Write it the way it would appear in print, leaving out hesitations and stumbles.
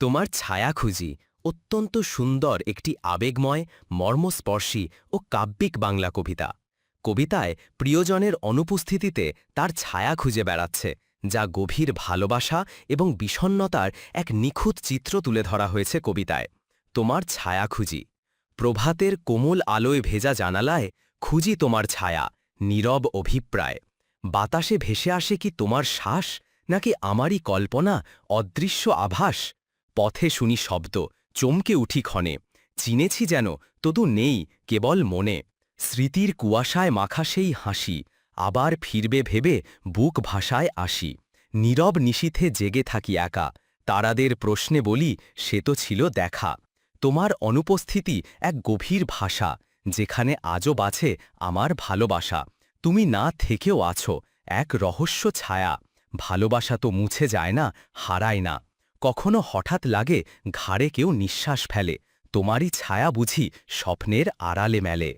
তোমার ছায়া খুঁজি অত্যন্ত সুন্দর একটি আবেগময় মর্মস্পর্শী ও কাব্যিক বাংলা কবিতা। কবিতায় প্রিয়জনের অনুপস্থিতিতে তার ছায়া খুঁজে বেড়াচ্ছে, যা গভীর ভালোবাসা এবং বিষণ্ণতার এক নিখুঁত চিত্র তুলে ধরা হয়েছে কবিতায়। তোমার ছায়া খুঁজি। প্রভাতের কোমল আলোয় ভেজা জানালায় খুঁজি তোমার ছায়া, নীরব অভিপ্রায়। বাতাসে ভেসে আসে কি তোমার শ্বাস, নাকি আমারই কল্পনা, অদৃশ্য আভাস? পথে শুনি শব্দ, চমকে উঠি ক্ষণে, চিনেছি যেন তদু নেই কেবল মনে। স্মৃতির কুয়াশায় মাখা সেই হাসি, আবার ফিরবে ভেবে বুক ভাষায় আসি। নীরব নিশীথে জেগে থাকি একা, তারাদের প্রশ্নে বলি সে তো ছিল দেখা। তোমার অনুপস্থিতি এক গভীর ভাষা, যেখানে আজও বাছে আমার ভালোবাসা। তুমি না থেকেও আছো এক রহস্য ছায়া, ভালোবাসা তো মুছে যায় না, হারায় না। কখনো হঠাৎ লাগে ঘাড়ে কেউ নিঃশ্বাস ফেলে, তোমারই ছায়া বুঝি স্বপ্নের আড়ালে মেলে।